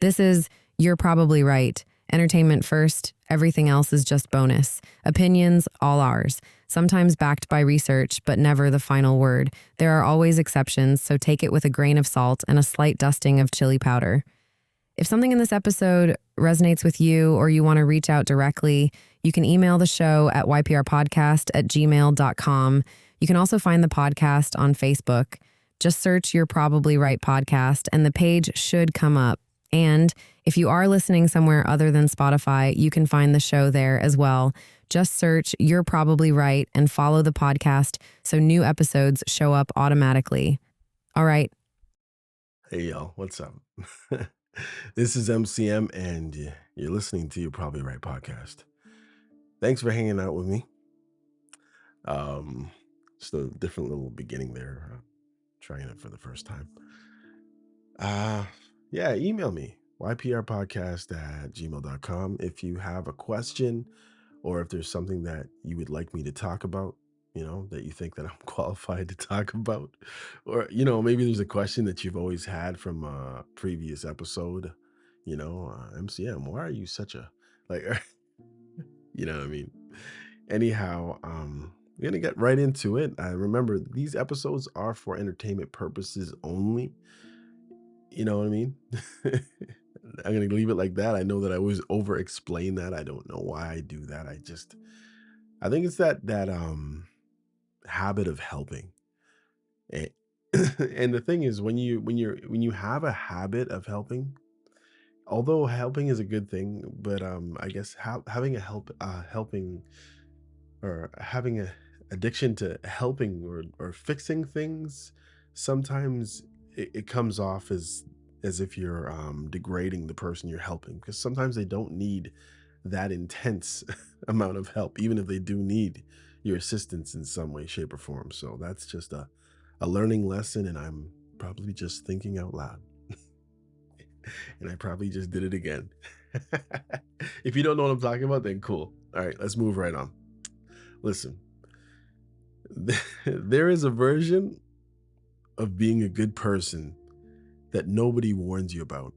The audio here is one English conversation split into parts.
This is You're Probably Right. Entertainment first, everything else is just bonus. Opinions, all ours. Sometimes backed by research, but never the final word. There are always exceptions, so take it with a grain of salt and a slight dusting of chili powder. If something in this episode resonates with you or you want to reach out directly, you can email the show at yprpodcast@gmail.com. You can also find the podcast on Facebook. Just search You're Probably Right podcast and the page should come up. And if you are listening somewhere other than Spotify, you can find the show there as well. Just search You're Probably Right and follow the podcast so new episodes show up automatically. All right. Hey, y'all. What's up? This is MCM, and you're listening to You're Probably Right podcast. Thanks for hanging out with me. Just a different little beginning there, trying it for the first time. Email me, yprpodcast@gmail.com if you have a question or if there's something that you would like me to talk about, that you think that I'm qualified to talk about. Or, maybe there's a question that you've always had from a previous episode, MCM, why are you such a, like, you know what I mean? Anyhow, we're going to get right into it. I remember these episodes are for entertainment purposes only. You know what I mean? I'm going to leave it like that. I know that I always over explain that. I don't know why I do that. I think it's that habit of helping. And, and the thing is, when you have a habit of helping, although helping is a good thing, but I guess having a helping or having a addiction to helping or fixing things, sometimes it comes off as if you're degrading the person you're helping, because sometimes they don't need that intense amount of help, even if they do need your assistance in some way, shape, or form. So that's just a learning lesson, and I'm probably just thinking out loud. And I probably just did it again. If you don't know what I'm talking about, then cool. All right, let's move right on. Listen, there is a version of being a good person that nobody warns you about.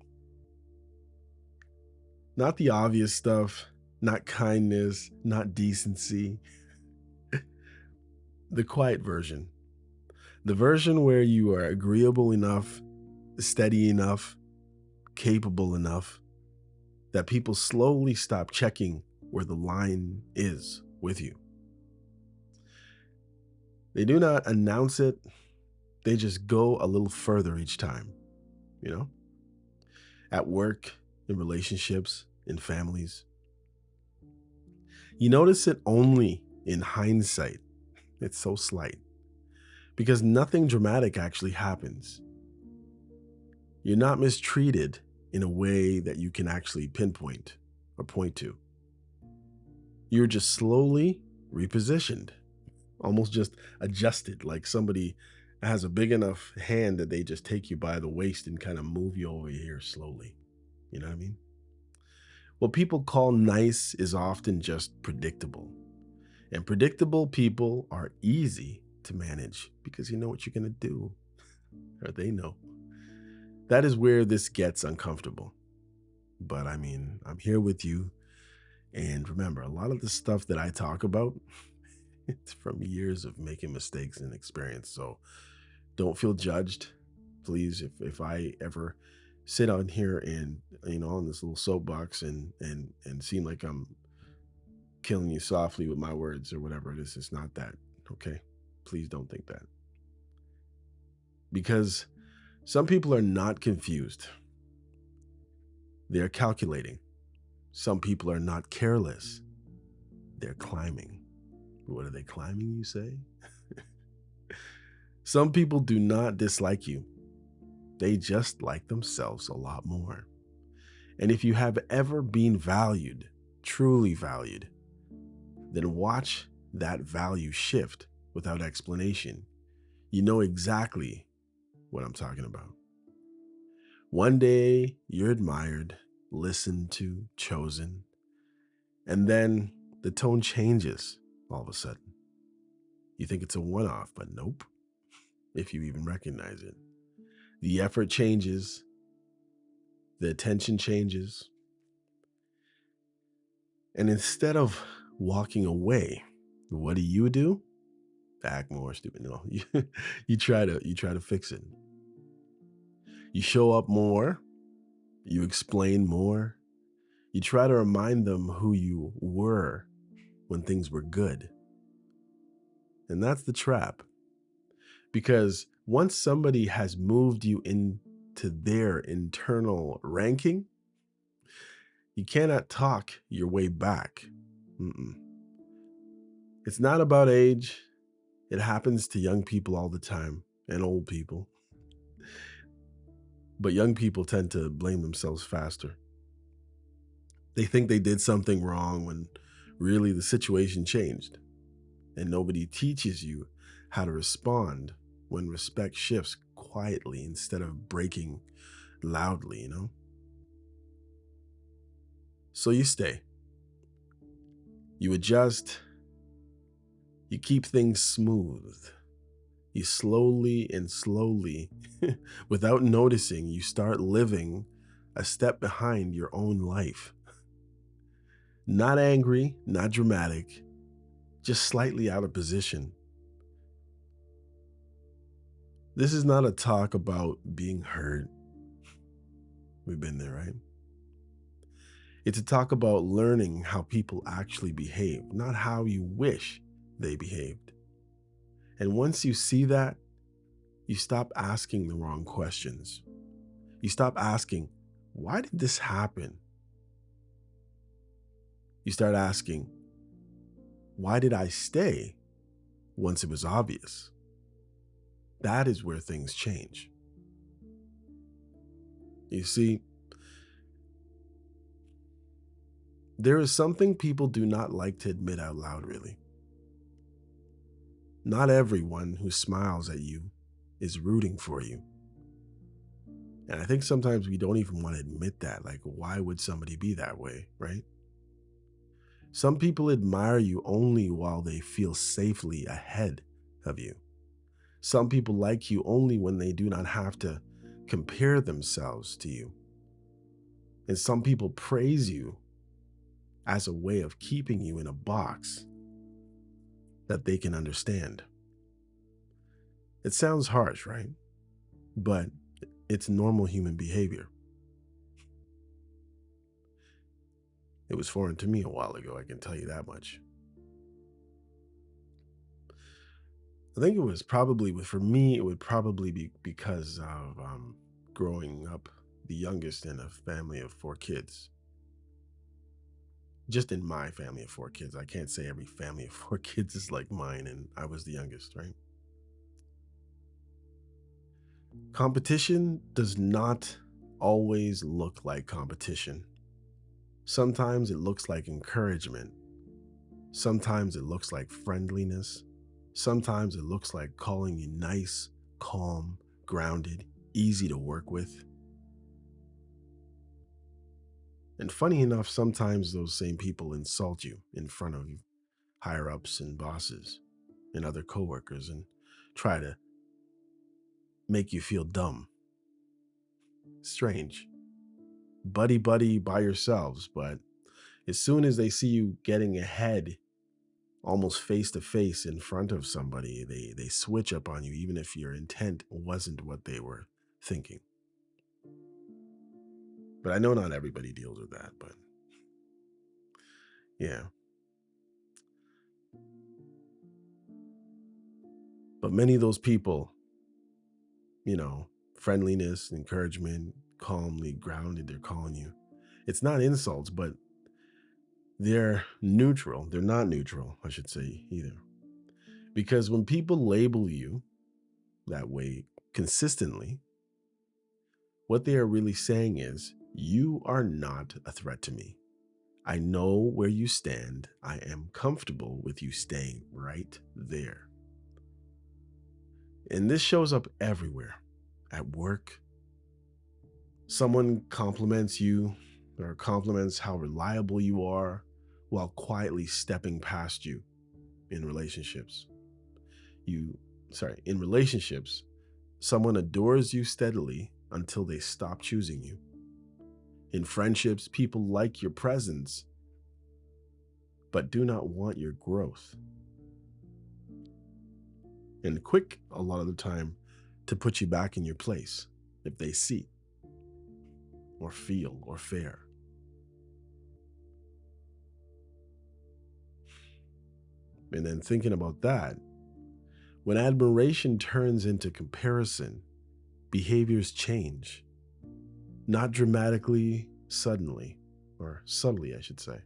Not the obvious stuff, not kindness, not decency. The quiet version. The version where you are agreeable enough, steady enough, capable enough that people slowly stop checking where the line is with you. They do not announce it. They just go a little further each time, at work, in relationships, in families. You notice it only in hindsight. It's so slight because nothing dramatic actually happens. You're not mistreated in a way that you can actually pinpoint or point to. You're just slowly repositioned, almost just adjusted, like somebody has a big enough hand that they just take you by the waist and kind of move you over here slowly. You know what I mean? What people call nice is often just predictable. And predictable people are easy to manage because you know what you're going to do, or they know. That is where this gets uncomfortable. But I mean, I'm here with you. And remember, a lot of the stuff that I talk about, it's from years of making mistakes and experience. So don't feel judged. Please, if I ever sit on here and, on this little soapbox and seem like I'm killing you softly with my words or whatever it is, it's not that. Okay. Please don't think that. Because some people are not confused. They're calculating. Some people are not careless. They're climbing. What are they climbing, you say? Some people do not dislike you. They just like themselves a lot more. And if you have ever been valued, truly valued, then watch that value shift without explanation. You know exactly what I'm talking about. One day you're admired, listened to, chosen, and then the tone changes all of a sudden. You think it's a one-off, but nope, if you even recognize it. The effort changes, the attention changes. And instead of walking away, what do? Act more stupid. No, you try to fix it. You show up more, you explain more, you try to remind them who you were when things were good. And that's the trap. Because once somebody has moved you into their internal ranking, you cannot talk your way back. Mm-mm. It's not about age. It happens to young people all the time and old people. But young people tend to blame themselves faster. They think they did something wrong when really the situation changed. And nobody teaches you how to respond when respect shifts quietly instead of breaking loudly. So you stay, you adjust, you keep things smooth. You slowly, without noticing, you start living a step behind your own life. Not angry, not dramatic, just slightly out of position. This is not a talk about being hurt. We've been there, right? It's a talk about learning how people actually behave, not how you wish they behaved. And once you see that, you stop asking the wrong questions. You stop asking, why did this happen? You start asking, why did I stay once it was obvious? That is where things change. You see, there is something people do not like to admit out loud, really. Not everyone who smiles at you is rooting for you. And I think sometimes we don't even want to admit that. Like, why would somebody be that way, right? Some people admire you only while they feel safely ahead of you. Some people like you only when they do not have to compare themselves to you. And some people praise you as a way of keeping you in a box that they can understand. It sounds harsh, right? But it's normal human behavior. It was foreign to me a while ago, I can tell you that much. I think it was probably, for me, it would probably be because of growing up the youngest in a family of four kids. Just in my family of four kids. I can't say every family of four kids is like mine, and I was the youngest, right? Competition does not always look like competition. Sometimes it looks like encouragement. Sometimes it looks like friendliness. Sometimes it looks like calling you nice, calm, grounded, easy to work with. And funny enough, sometimes those same people insult you in front of higher ups and bosses and other coworkers and try to make you feel dumb. Strange. Buddy buddy by yourselves, but as soon as they see you getting ahead almost face to face in front of somebody, they switch up on you even if your intent wasn't what they were thinking. But I know not everybody deals with that, but yeah. But many of those people, you know, friendliness, encouragement, calmly grounded, they're calling you. It's not insults, but they're neutral. They're not neutral, I should say, either. Because when people label you that way consistently, what they are really saying is, you are not a threat to me. I know where you stand. I am comfortable with you staying right there. And this shows up everywhere. At work, someone compliments you or compliments how reliable you are while quietly stepping past you in relationships. In relationships, someone adores you steadily until they stop choosing you. In friendships, people like your presence, but do not want your growth. And quick, a lot of the time, to put you back in your place if they see or feel or fare. And then thinking about that, when admiration turns into comparison, behaviors change, not dramatically, suddenly, or subtly, I should say.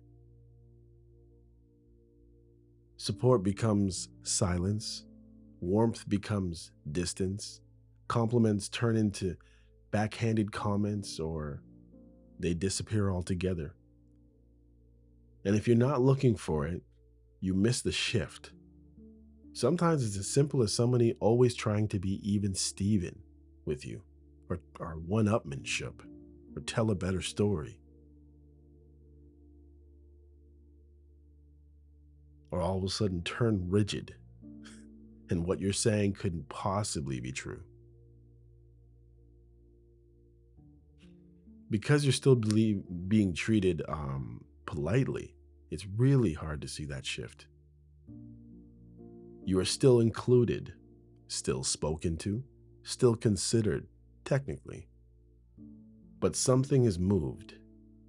Support becomes silence, warmth becomes distance, compliments turn into backhanded comments, or they disappear altogether. And if you're not looking for it, you miss the shift. Sometimes it's as simple as somebody always trying to be even Steven with you, or one upmanship, or tell a better story, or all of a sudden turn rigid, and what you're saying couldn't possibly be true. Because you're still being treated politely, it's really hard to see that shift. You are still included, still spoken to, still considered, technically. But something has moved.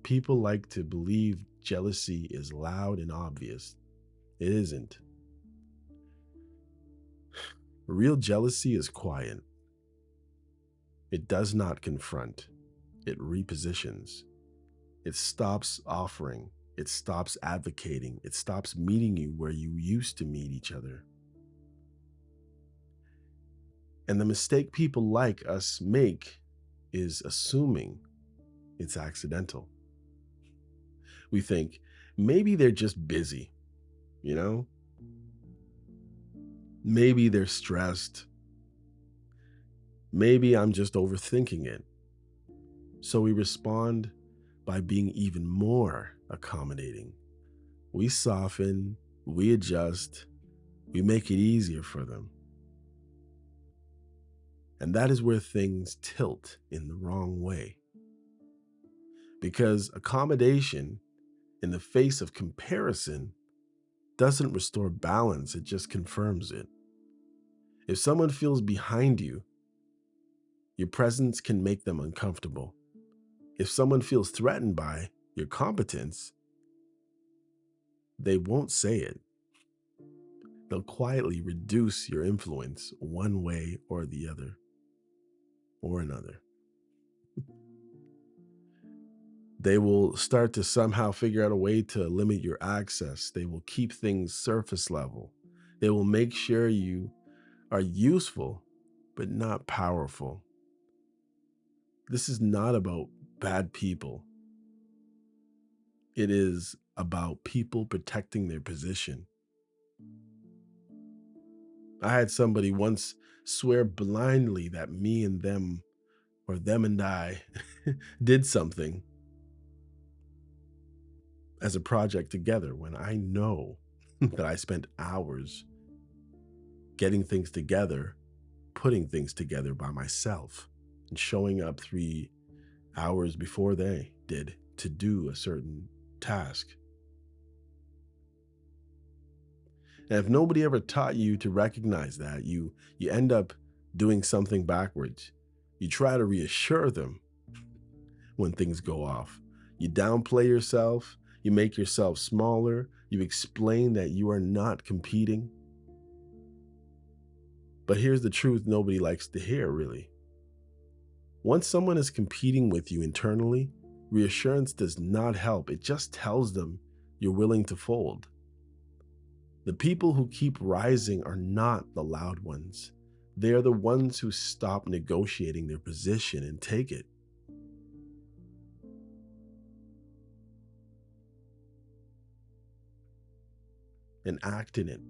People like to believe jealousy is loud and obvious. It isn't. Real jealousy is quiet. It does not confront, it repositions. It stops offering, it stops advocating, it stops meeting you where you used to meet each other. And the mistake people like us make is assuming it's accidental. We think maybe they're just busy, you know? Maybe they're stressed. Maybe I'm just overthinking it. So we respond by being even more accommodating. We soften, we adjust, we make it easier for them. And that is where things tilt in the wrong way. Because accommodation in the face of comparison doesn't restore balance, it just confirms it. If someone feels behind you, your presence can make them uncomfortable. If someone feels threatened by your competence, they won't say it. They'll quietly reduce your influence one way or the other, or another. They will start to somehow figure out a way to limit your access. They will keep things surface level. They will make sure you are useful, but not powerful. This is not about bad people. It is about people protecting their position. I had somebody once swear blindly that me and them, or them and I, did something as a project together when I know that I spent hours getting things together, putting things together by myself, and showing up 3 hours before they did to do a certain task. And if nobody ever taught you to recognize that, you end up doing something backwards. You try to reassure them when things go off. You downplay yourself, you make yourself smaller, you explain that you are not competing. But here's the truth nobody likes to hear, really. Once someone is competing with you internally, reassurance does not help. It just tells them you're willing to fold. The people who keep rising are not the loud ones. They are the ones who stop negotiating their position and take it. And act in it,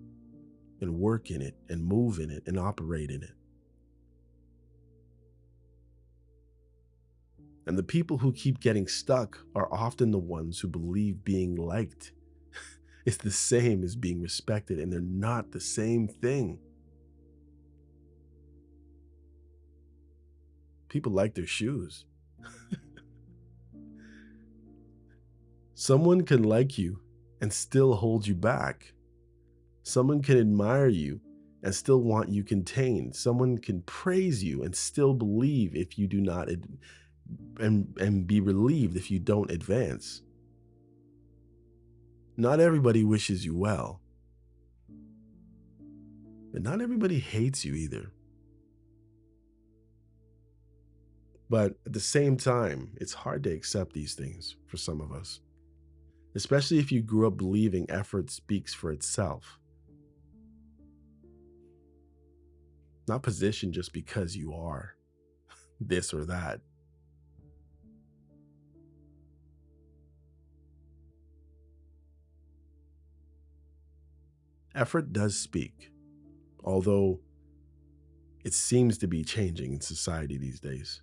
and work in it, and move in it, and operate in it. And the people who keep getting stuck are often the ones who believe being liked is the same as being respected, and they're not the same thing. People like their shoes. Someone can like you and still hold you back. Someone can admire you and still want you contained. Someone can praise you and still believe if you do not and be relieved if you don't advance. Not everybody wishes you well, but not everybody hates you either. But at the same time, it's hard to accept these things for some of us, especially if you grew up believing effort speaks for itself, not position just because you are this or that. Effort does speak, although it seems to be changing in society these days.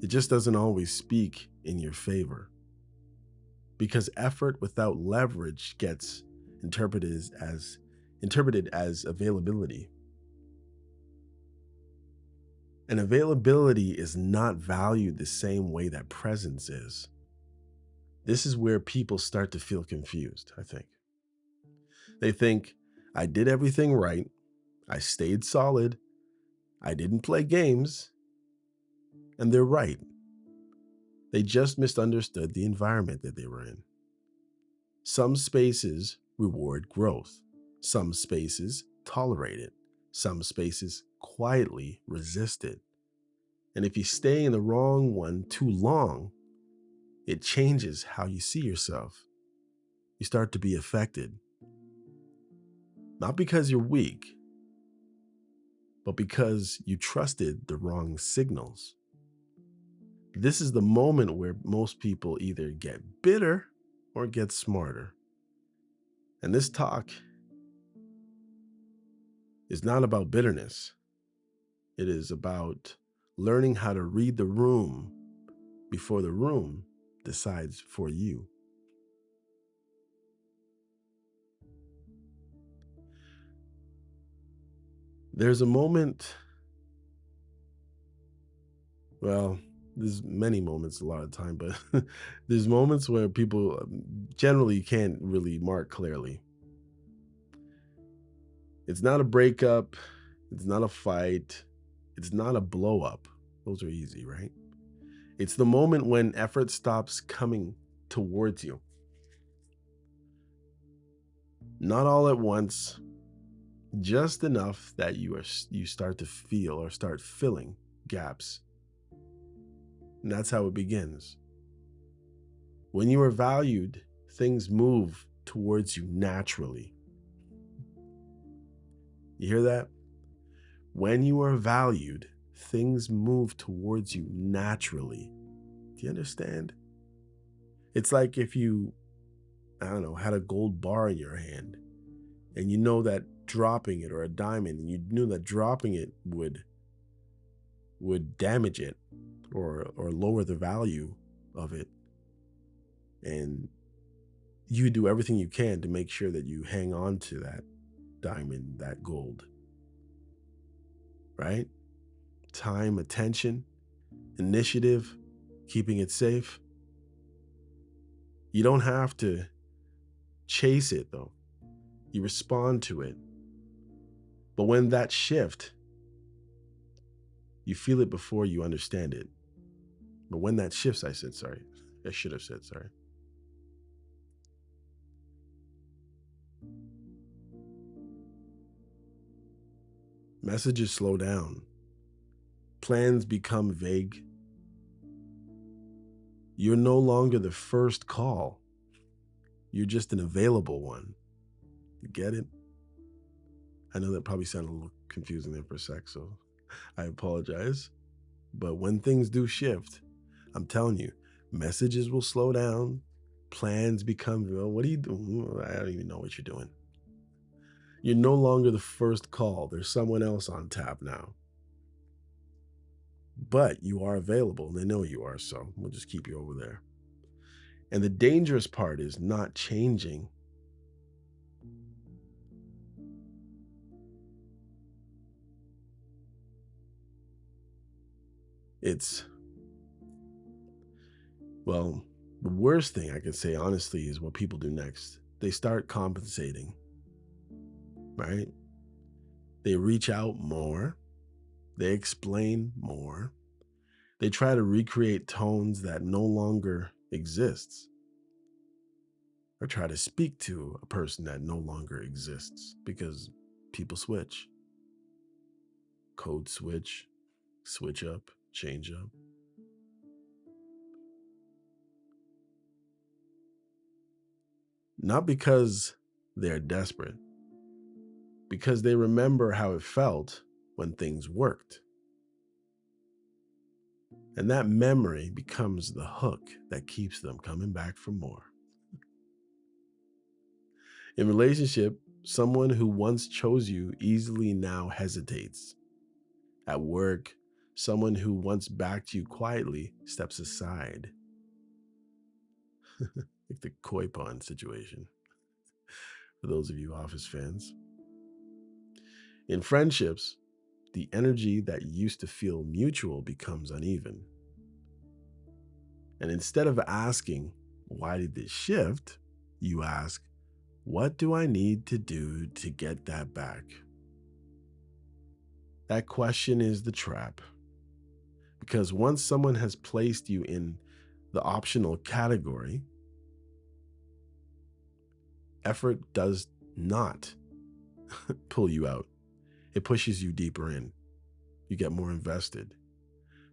It just doesn't always speak in your favor because effort without leverage gets interpreted as interpreted as availability. And availability is not valued the same way that presence is. This is where people start to feel confused, I think. They think, I did everything right, I stayed solid, I didn't play games, and they're right. They just misunderstood the environment that they were in. Some spaces reward growth, some spaces tolerate it, some spaces quietly resist it. And if you stay in the wrong one too long, it changes how you see yourself. You start to be affected, not because you're weak, but because you trusted the wrong signals. This is the moment where most people either get bitter or get smarter. And this talk is not about bitterness. It is about learning how to read the room before the room decides for you. There's a moment, well, there's many moments a lot of time, but there's moments where people generally can't really mark clearly. It's not a breakup, it's not a fight, it's not a blow up. Those are easy, right? It's the moment when effort stops coming towards you. Not all at once, just enough that you start to feel or start filling gaps. And that's how it begins. When you are valued, things move towards you naturally. You hear that? When you are valued, things move towards you naturally. Do you understand? It's like if you, I don't know, had a gold bar in your hand and you know that dropping it, or a diamond, and you knew that dropping it would damage it or lower the value of it. And you do everything you can to make sure that you hang on to that diamond, that gold, right? Time, attention, initiative, keeping it safe. You don't have to chase it though. You respond to it. But when that shift, you feel it before you understand it. But when that shifts, I said sorry. I should have said sorry. Messages slow down. Plans become vague. You're no longer the first call. You're just an available one. You get it? I know that probably sounded a little confusing there for a sec, so I apologize. But when things do shift, I'm telling you, messages will slow down. Plans become, well, what are you doing? I don't even know what you're doing. You're no longer the first call. There's someone else on tap now. But you are available, and they know you are, so we'll just keep you over there. And the dangerous part is not changing. It's Well, the worst thing I could say, honestly, is what people do next. They start compensating, right? They reach out more, they explain more, they try to recreate tones that no longer exists, or try to speak to a person that no longer exists because people switch, code switch, switch up, change up. Not because they're desperate, because they remember how it felt when things worked. And that memory becomes the hook that keeps them coming back for more. In relationship, someone who once chose you easily now hesitates. At work, someone who once backed you quietly steps aside. Like the koi pond situation, for those of you Office fans. In friendships, the energy that used to feel mutual becomes uneven. And instead of asking, why did this shift? You ask, what do I need to do to get that back? That question is the trap. Because once someone has placed you in the optional category, effort does not pull you out. It pushes you deeper in. You get more invested.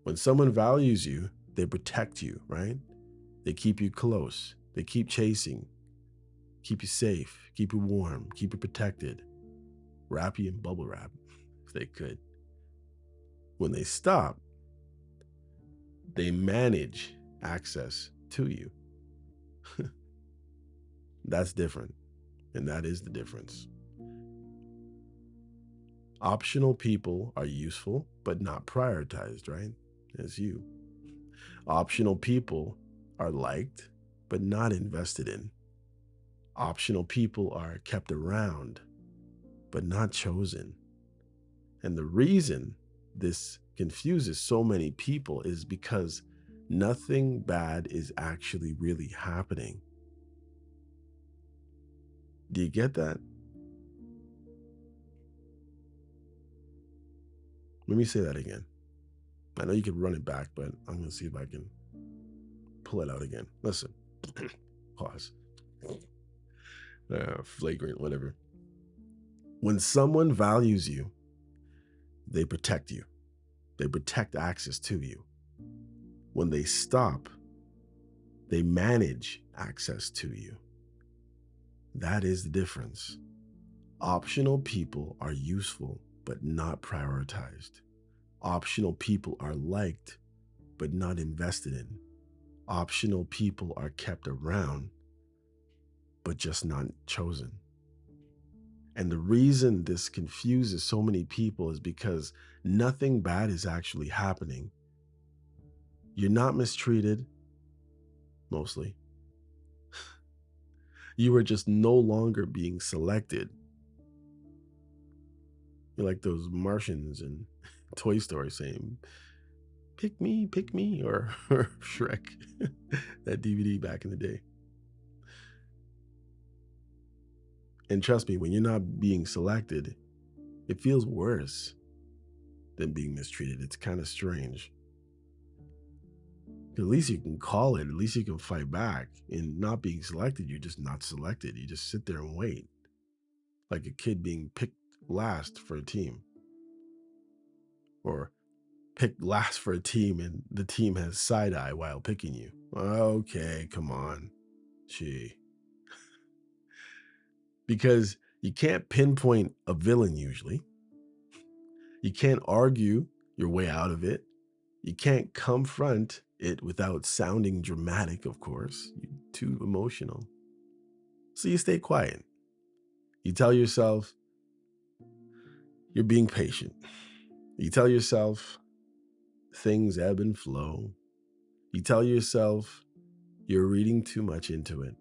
When someone values you, they protect you, right? They keep you close. They keep chasing, keep you safe, keep you warm, keep you protected, wrap you in bubble wrap if they could. When they stop, they manage access to you. That's different. And that is the difference. Optional people are useful, but not prioritized, right? As you. Optional people are liked, but not invested in. Optional people are kept around, but not chosen. And the reason this confuses so many people is because nothing bad is actually really happening. Do you get that? Let me say that again. I know you can run it back, but I'm going to see if I can pull it out again. Listen, pause. Flagrant, whatever. When someone values you, they protect you. They protect access to you. When they stop, they manage access to you. That is the difference. Optional people are useful, but not prioritized. Optional people are liked, but not invested in. Optional people are kept around, but just not chosen. And the reason this confuses so many people is because nothing bad is actually happening. You're not mistreated, mostly. You are just no longer being selected. You're like those Martians in Toy Story saying, pick me, or Shrek, that DVD back in the day. And trust me, when you're not being selected, it feels worse than being mistreated. It's kind of strange. At least you can call it, at least you can fight back. In not being selected, you're just not selected. You just sit there and wait, like a kid being picked last for a team, or picked last for a team and the team has side eye while picking you. Okay, come on. Gee. Because you can't pinpoint a villain usually. You can't argue your way out of it. You can't confront it without sounding dramatic, of course. You're too emotional. So you stay quiet. You tell yourself you're being patient. You tell yourself things ebb and flow. You tell yourself you're reading too much into it.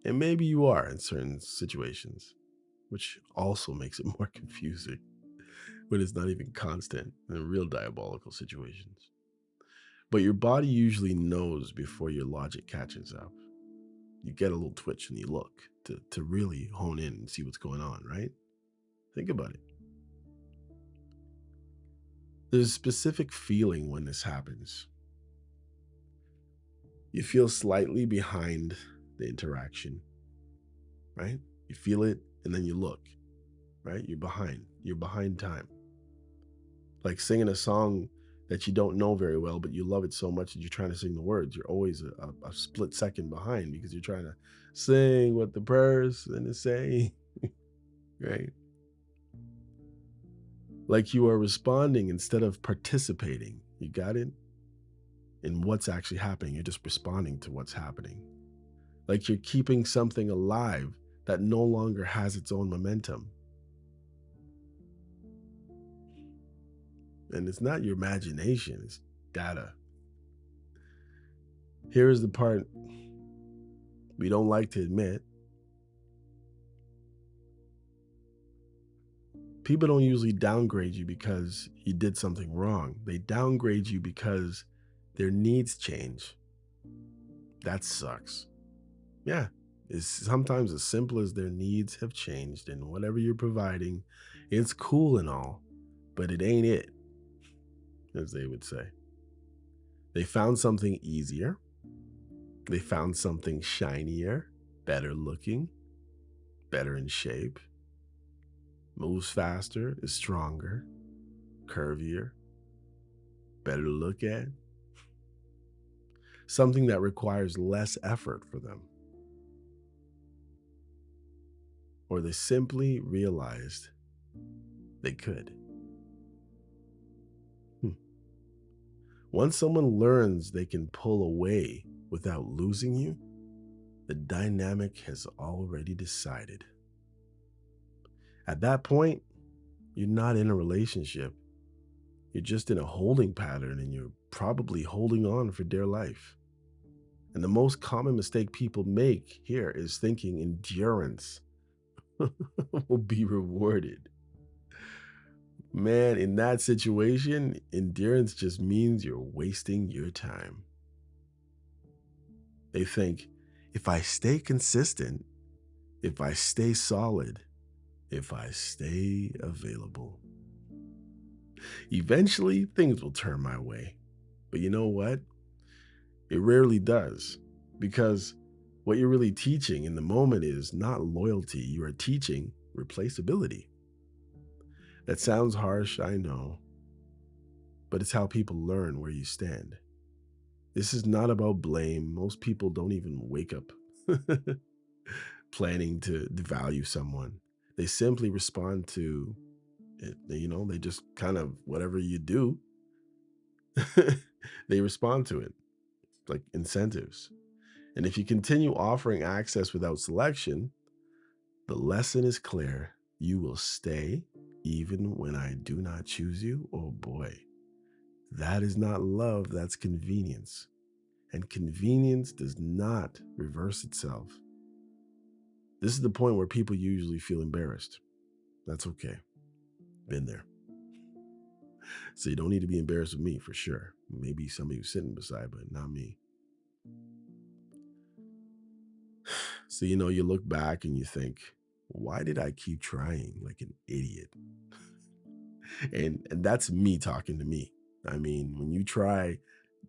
And maybe you are in certain situations, which also makes it more confusing when it's not even constant in real diabolical situations. but your body usually knows before your logic catches up. You get a little twitch and you look to really hone in and see what's going on, right? Think about it. There's a specific feeling when this happens. You feel slightly behind the interaction, right? You feel it and then you look, right? You're behind. You're behind time. Like singing a song that you don't know very well, but you love it so much that you're trying to sing the words. You're always a split second behind because you're trying to sing what the person is saying, right? Like you are responding instead of participating. You got it? In what's actually happening. You're just responding to what's happening. Like you're keeping something alive that no longer has its own momentum. And it's not your imagination, it's data. Here is the part we don't like to admit. People don't usually downgrade you because you did something wrong. They downgrade you because their needs change. That sucks. Yeah. It's sometimes as simple as their needs have changed, and whatever you're providing, it's cool and all, but it ain't it, as they would say. They found something easier. They found something shinier, better looking, better in shape, moves faster, is stronger, curvier, better to look at. Something that requires less effort for them. Or they simply realized they could. Hmm. Once someone learns they can pull away without losing you, the dynamic has already decided. At that point, you're not in a relationship. You're just in a holding pattern and you're probably holding on for dear life. And the most common mistake people make here is thinking endurance will be rewarded. Man, in that situation, endurance just means you're wasting your time. They think, if I stay consistent, if I stay solid, if I stay available, eventually things will turn my way. But you know what? It rarely does, because what you're really teaching in the moment is not loyalty. You are teaching replaceability. That sounds harsh, I know, but it's how people learn where you stand. This is not about blame. Most people don't even wake up planning to devalue someone. They simply respond to it, they just kind of whatever you do, they respond to it like incentives. And if you continue offering access without selection, the lesson is clear. You will stay even when I do not choose you. Oh boy, that is not love, that's convenience. And convenience does not reverse itself. This is the point where people usually feel embarrassed. That's okay. Been there. So you don't need to be embarrassed with me for sure. Maybe somebody who's sitting beside, but not me. So, you look back and you think, why did I keep trying like an idiot? And that's me talking to me. I mean, when you try,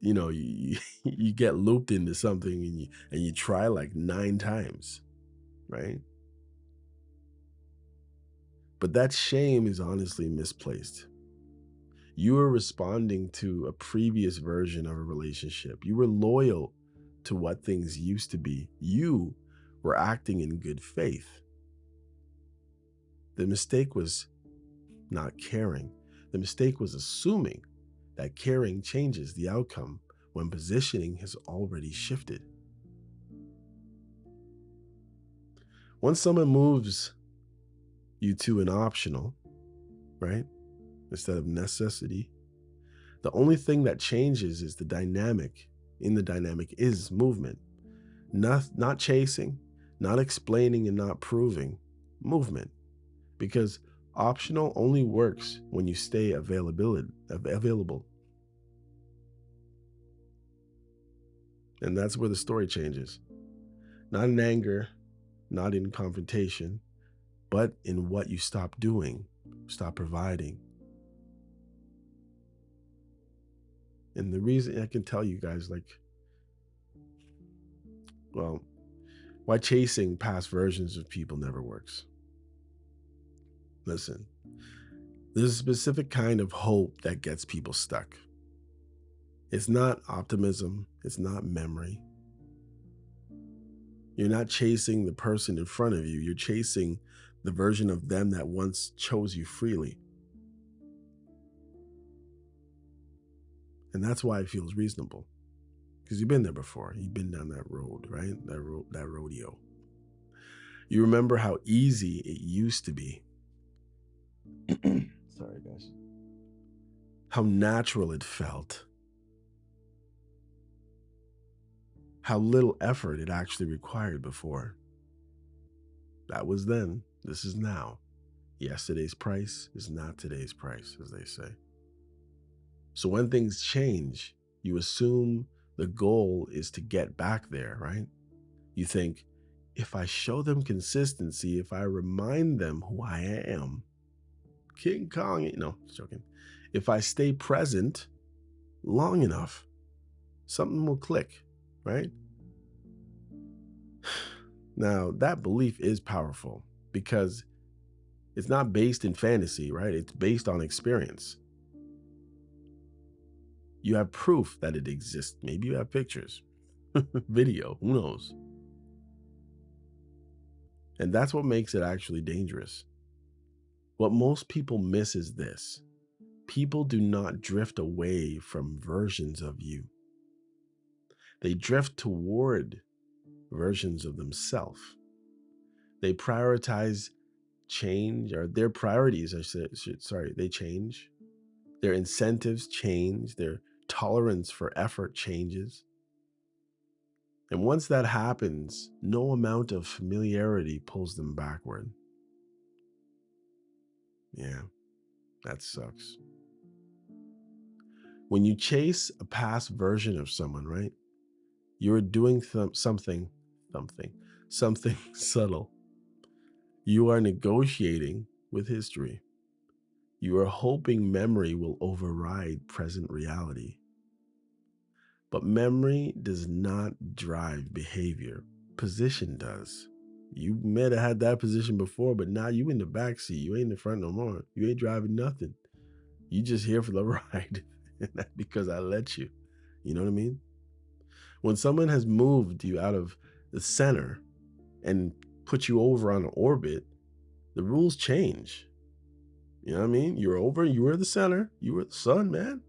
you get looped into something and you try like 9 times, right? But that shame is honestly misplaced. You were responding to a previous version of a relationship. You were loyal to what things used to be. You were acting in good faith. The mistake was not caring. The mistake was assuming that caring changes the outcome when positioning has already shifted. Once someone moves you to an optional, right, instead of necessity, the only thing that changes is the dynamic. In the dynamic is movement. Not chasing, not explaining and not proving, movement. Because optional only works when you stay available. And that's where the story changes. Not in anger, not in confrontation, but in what you stop doing, stop providing. And the reason I can tell you guys, like, well, why chasing past versions of people never works. Listen, there's a specific kind of hope that gets people stuck. It's not optimism, it's not memory. You're not chasing the person in front of you, you're chasing the version of them that once chose you freely. And that's why it feels reasonable. Because you've been there before. You've been down that road, right? That rodeo. You remember how easy it used to be. Sorry, guys. How natural it felt. How little effort it actually required before. That was then. This is now. Yesterday's price is not today's price, as they say. So when things change, you assume the goal is to get back there, right? You think, if I show them consistency, if I remind them who I am, King Kong, no, just joking. If I stay present long enough, something will click, right? Now, that belief is powerful because it's not based in fantasy, right? It's based on experience. You have proof that it exists. Maybe you have pictures, video, who knows? And that's what makes it actually dangerous. What most people miss is this: people do not drift away from versions of you, they drift toward versions of themselves. They prioritize change, or their priorities, they change. Their incentives change, their tolerance for effort changes. And once that happens, no amount of familiarity pulls them backward. Yeah, that sucks. When you chase a past version of someone, right? You're doing something, something subtle. You are negotiating with history. You are hoping memory will override present reality. But memory does not drive behavior. Position does. You may have had that position before, but now you in the back seat. You ain't in the front no more. You ain't driving nothing. You just here for the ride. And that's because I let you. You know what I mean? When someone has moved you out of the center and put you over on an orbit, the rules change. You know what I mean? You were the center, you were the sun, man.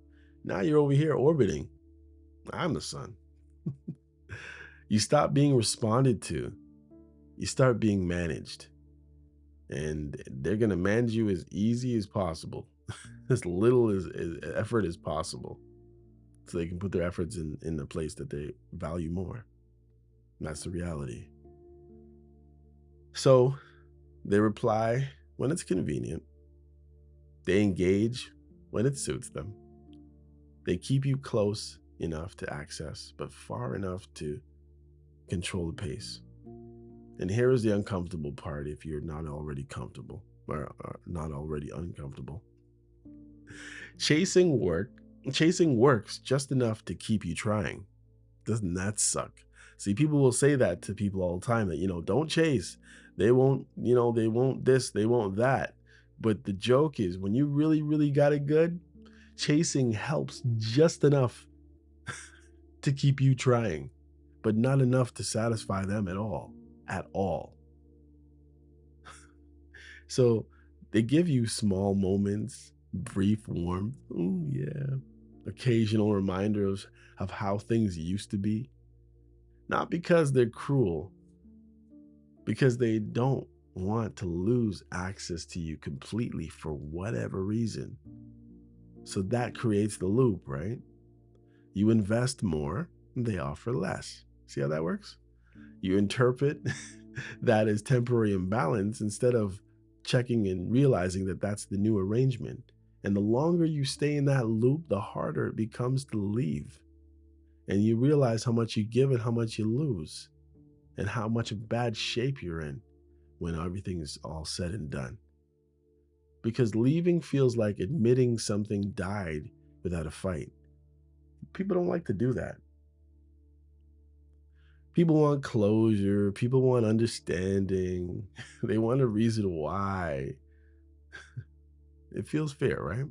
Now you're over here orbiting. I'm the sun. You stop being responded to, you start being managed. And they're going to manage you as easy as possible, as little as effort as possible, so they can put their efforts in the place that they value more. And that's the reality. So they reply when it's convenient, they engage when it suits them, they keep you close enough to access, but far enough to control the pace. And here is the uncomfortable part if you're not already comfortable or not already uncomfortable. Chasing work, chasing works just enough to keep you trying. Doesn't that suck? See, people will say that to people all the time that, don't chase. They won't, they won't this, they won't that. But the joke is when you really, really got it good, chasing helps just enough to keep you trying, but not enough to satisfy them at all. At all. So they give you small moments, brief warmth. Oh, yeah. Occasional reminders of how things used to be. Not because they're cruel, because they don't want to lose access to you completely for whatever reason. So that creates the loop, right? You invest more, they offer less. See how that works? You interpret that as temporary imbalance instead of checking and realizing that that's the new arrangement. And the longer you stay in that loop, the harder it becomes to leave. And you realize how much you give and how much you lose, and how much of bad shape you're in when everything is all said and done. Because leaving feels like admitting something died without a fight. People don't like to do that. People want closure, people want understanding, they want a reason why. It feels fair, right?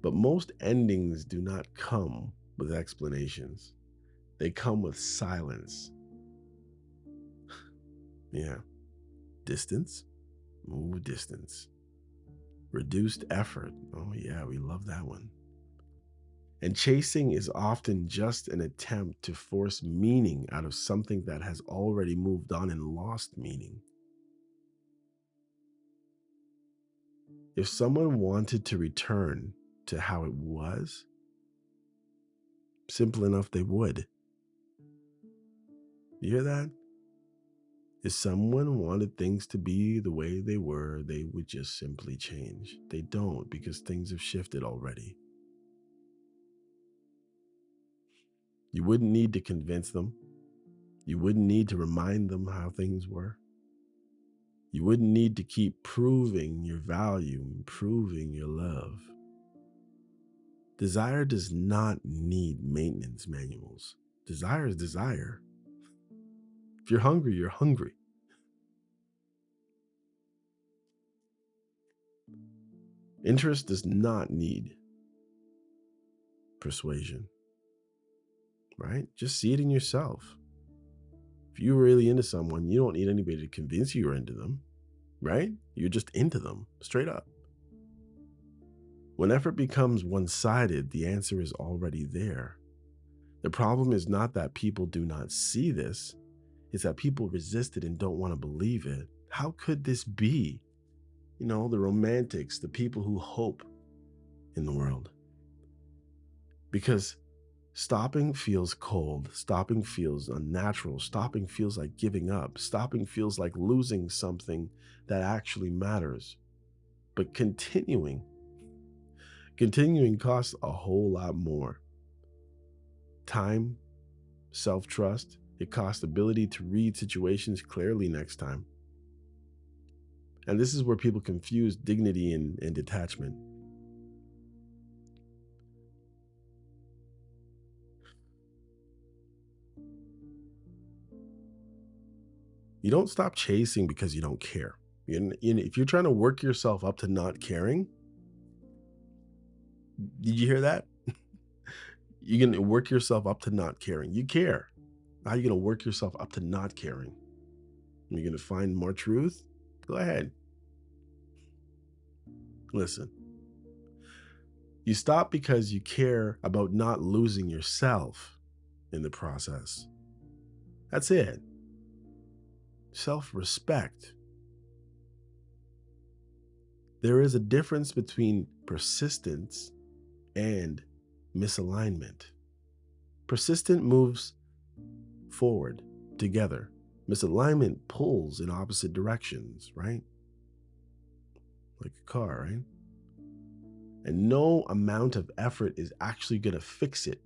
But most endings do not come with explanations. They come with silence. Yeah. Distance. Ooh, distance. Reduced effort. Oh, yeah, we love that one. And chasing is often just an attempt to force meaning out of something that has already moved on and lost meaning. If someone wanted to return to how it was, simple enough they would. You hear that? If someone wanted things to be the way they were, they would just simply change. They don't, because things have shifted already. You wouldn't need to convince them. You wouldn't need to remind them how things were. You wouldn't need to keep proving your value and proving your love. Desire does not need maintenance manuals. Desire is desire. If you're hungry, you're hungry. Interest does not need persuasion, right? Just see it in yourself. If you're really into someone, you don't need anybody to convince you you're into them, right? You're just into them, straight up. When effort becomes one sided, the answer is already there. The problem is not that people do not see this, it's that people resist it and don't want to believe it. How could this be? The romantics, the people who hope in the world. Because stopping feels cold, stopping feels unnatural, stopping feels like giving up, stopping feels like losing something that actually matters. But continuing costs a whole lot more. Time, self-trust, it costs ability to read situations clearly next time. And this is where people confuse dignity and detachment. You don't stop chasing because you don't care. If you're trying to work yourself up to not caring, did you hear that? You're going to work yourself up to not caring. You care. How are you going to work yourself up to not caring? You're going to find more truth? Go ahead. Listen. You stop because you care about not losing yourself in the process. That's it. Self-respect. There is a difference between persistence and misalignment. Persistent moves forward together. Misalignment pulls in opposite directions, right? Like a car, right? And no amount of effort is actually going to fix it.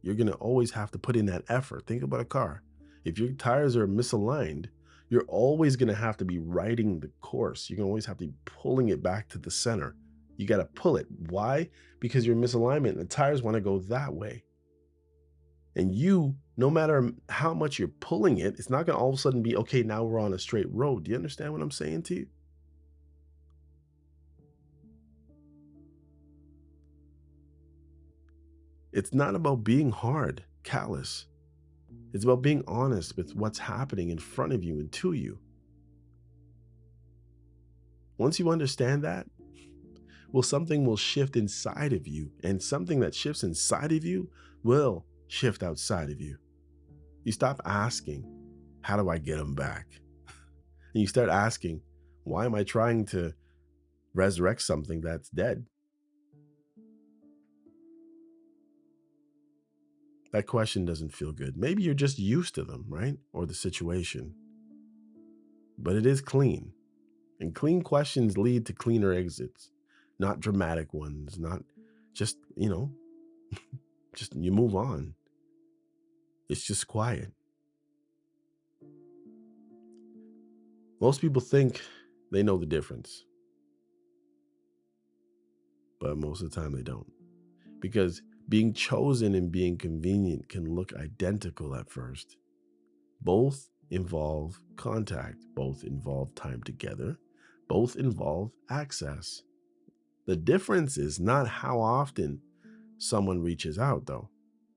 You're going to always have to put in that effort. Think about a car. If your tires are misaligned, you're always going to have to be riding the course. You're going to always have to be pulling it back to the center. You got to pull it. Why? Because your misalignment, the tires want to go that way. And you, no matter how much you're pulling it, it's not going to all of a sudden be, okay, now we're on a straight road. Do you understand what I'm saying to you? It's not about being hard, callous. It's about being honest with what's happening in front of you and to you. Once you understand that, well, something will shift inside of you, and something that shifts inside of you will shift outside of you. You stop asking, how do I get them back? And you start asking, why am I trying to resurrect something that's dead? That question doesn't feel good. Maybe you're just used to them, right? Or the situation. But it is clean. And clean questions lead to cleaner exits, not dramatic ones, not just, Just you move on. It's just quiet. Most people think they know the difference, but most of the time they don't. Because being chosen and being convenient can look identical at first. Both involve contact, both involve time together, both involve access. The difference is not how often someone reaches out, though.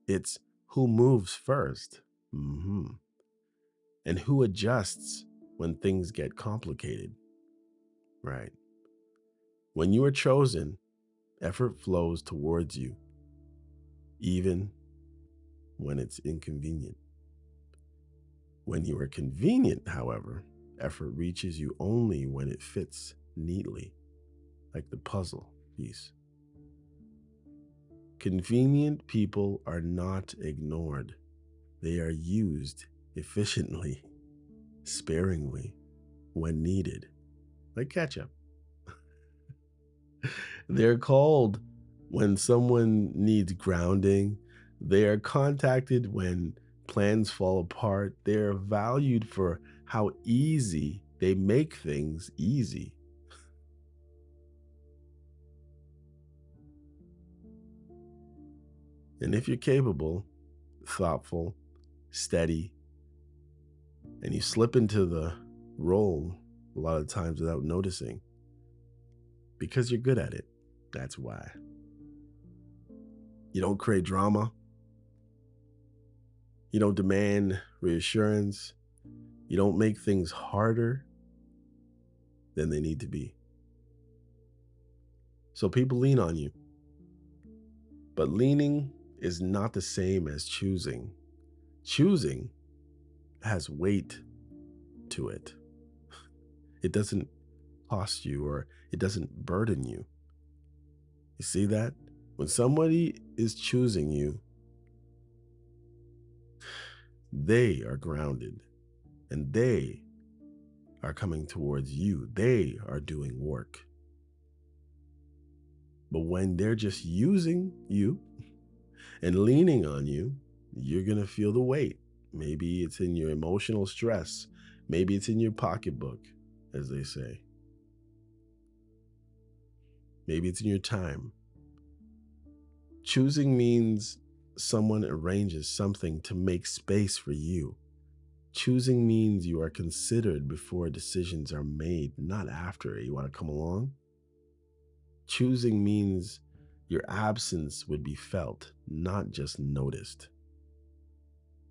It's who moves first, and who adjusts when things get complicated, right? When you are chosen, effort flows towards you, even when it's inconvenient. When you are convenient, however, effort reaches you only when it fits neatly, like the puzzle piece. Convenient people are not ignored, they are used efficiently, sparingly, when needed, like ketchup. They're called when someone needs grounding. They are contacted when plans fall apart. They are valued for how easy they make things easy. And if you're capable, thoughtful, steady, and you slip into the role a lot of times without noticing because you're good at it, that's why. You don't create drama, you don't demand reassurance, you don't make things harder than they need to be. So people lean on you, but leaning is not the same as choosing. Choosing has weight to it. It doesn't cost you or it doesn't burden you. You see that? When somebody is choosing you, they are grounded and they are coming towards you. They are doing work. But when they're just using you and leaning on you, you're going to feel the weight. Maybe it's in your emotional stress. Maybe it's in your pocketbook, as they say. Maybe it's in your time. Choosing means someone arranges something to make space for you. Choosing means you are considered before decisions are made, not after. You want to come along? Choosing means your absence would be felt, not just noticed.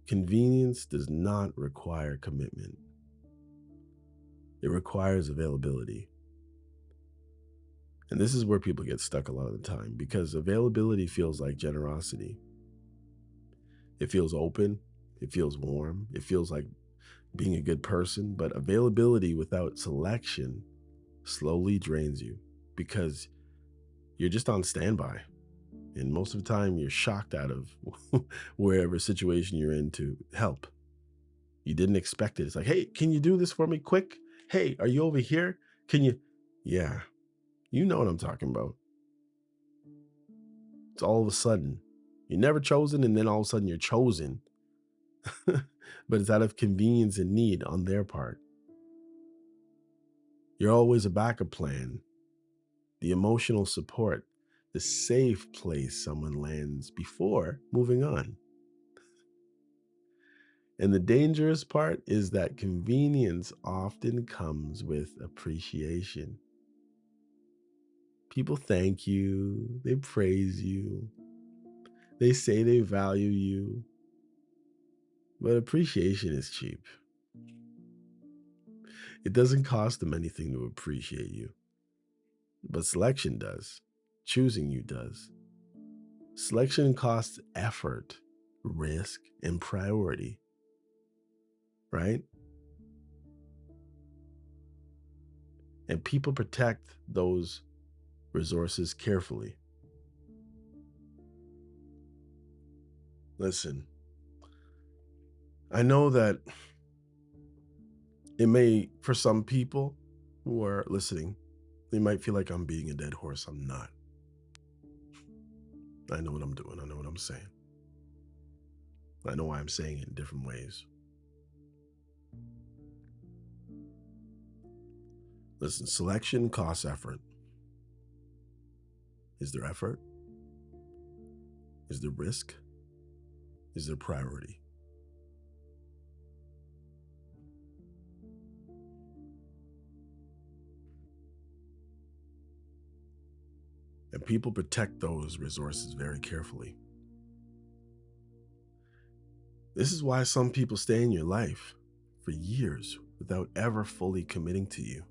Convenience does not require commitment. It requires availability. And this is where people get stuck a lot of the time because availability feels like generosity. It feels open. It feels warm. It feels like being a good person. But availability without selection slowly drains you because you're just on standby. And most of the time, you're shocked out of wherever situation you're in to help. You didn't expect it. It's like, hey, can you do this for me quick? Hey, are you over here? Can you? Yeah, you know what I'm talking about. It's all of a sudden. You're never chosen, and then all of a sudden you're chosen. But it's out of convenience and need on their part. You're always a backup plan, the emotional support, the safe place someone lands before moving on. And the dangerous part is that convenience often comes with appreciation. People thank you, they praise you, they say they value you, but appreciation is cheap. It doesn't cost them anything to appreciate you, but selection does. Choosing you does. Selection costs effort, risk, and priority, right? And people protect those resources carefully. Listen, I know that it may, for some people who are listening, they might feel like I'm beating a dead horse. I'm not. I know what I'm doing. I know what I'm saying. I know why I'm saying it in different ways. Listen, selection costs effort. Is there effort? Is there risk? Is there priority? And people protect those resources very carefully. This is why some people stay in your life for years without ever fully committing to you.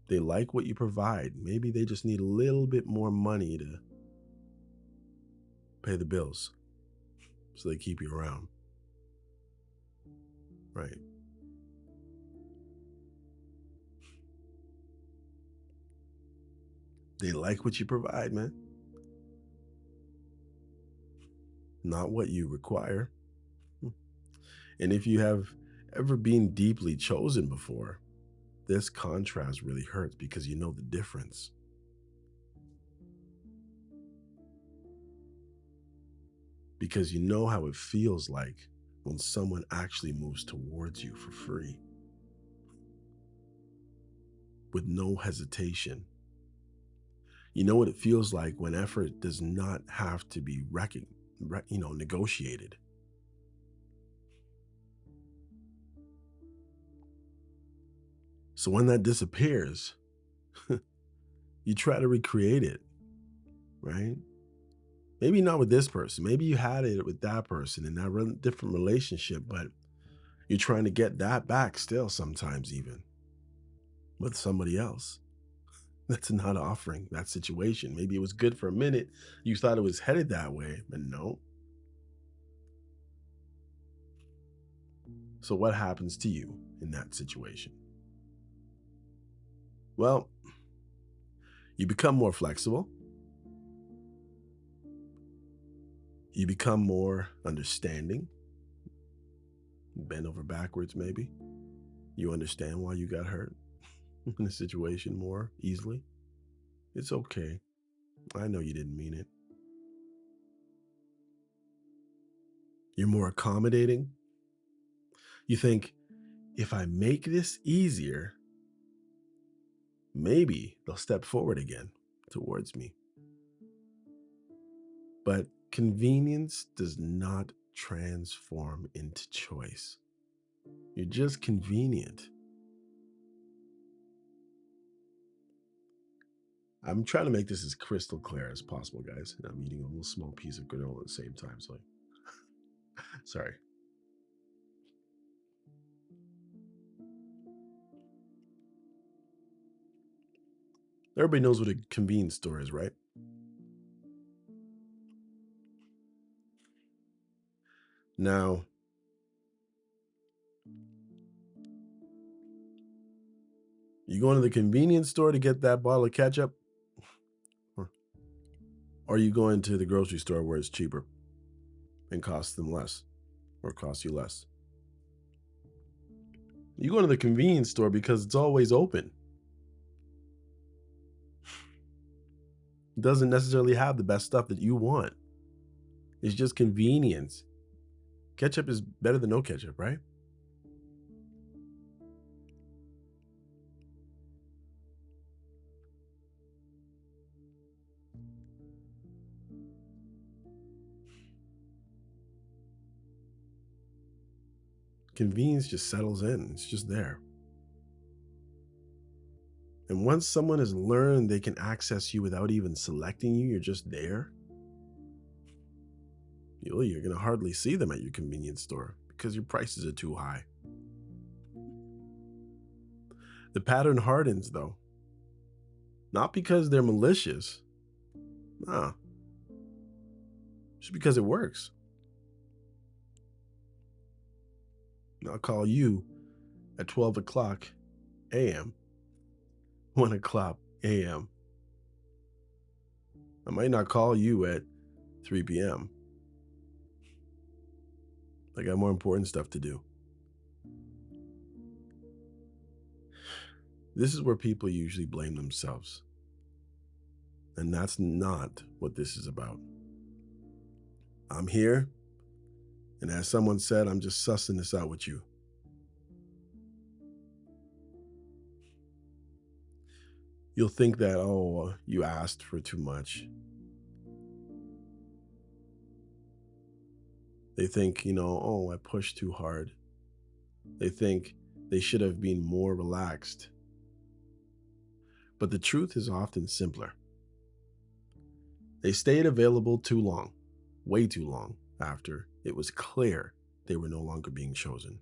They like what you provide. Maybe they just need a little bit more money to pay the bills, so they keep you around. Right. They like what you provide, man, not what you require. And if you have ever been deeply chosen before, this contrast really hurts because you know the difference. Because you know how it feels like when someone actually moves towards you for free with no hesitation. You know what it feels like when effort does not have to be negotiated. So when that disappears, you try to recreate it, right? Maybe not with this person. Maybe you had it with that person in that different relationship, but you're trying to get that back still sometimes, even with somebody else that's not offering that situation. Maybe it was good for a minute. You thought it was headed that way, but no. So what happens to you in that situation? Well, you become more flexible. You become more understanding, bend over backwards, maybe. You understand why you got hurt in the situation more easily. It's okay. I know you didn't mean it. You're more accommodating. You think, if I make this easier, maybe they'll step forward again towards me. But convenience does not transform into choice. You're just convenient. I'm trying to make this as crystal clear as possible, guys. And I'm eating a little small piece of granola at the same time. So, sorry. Everybody knows what a convenience store is, right? Now, you go into the convenience store to get that bottle of ketchup, or are you going to the grocery store where it's cheaper and costs them less or costs you less? You go to the convenience store because it's always open. It doesn't necessarily have the best stuff that you want. It's just convenience. Ketchup is better than no ketchup, right? Convenience just settles in. It's just there. And once someone has learned they can access you without even selecting you, you're just there, you're going to hardly see them at your convenience store because your prices are too high. The pattern hardens, though, not because they're malicious, nah, just because it works. I'll call you at 12 o'clock a.m., 1 o'clock a.m. I might not call you at 3 p.m. I got more important stuff to do. This is where people usually blame themselves. And that's not what this is about. I'm here. And as someone said, I'm just sussing this out with you. You'll think that, oh, you asked for too much. They think, oh, I pushed too hard. They think they should have been more relaxed. But the truth is often simpler. They stayed available too long, way too long, after it was clear they were no longer being chosen.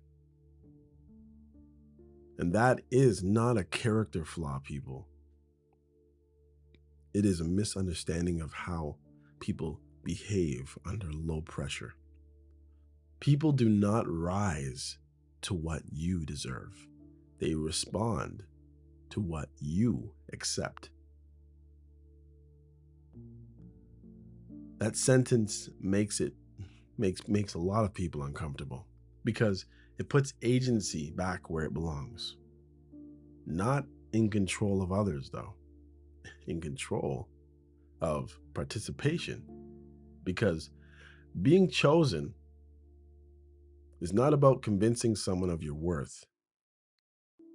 And that is not a character flaw, people. It is a misunderstanding of how people behave under low pressure. People do not rise to what you deserve, they respond to what you accept. That sentence makes a lot of people uncomfortable because it puts agency back where it belongs. Not in control of others, though, in control of participation. Because being chosen is not about convincing someone of your worth.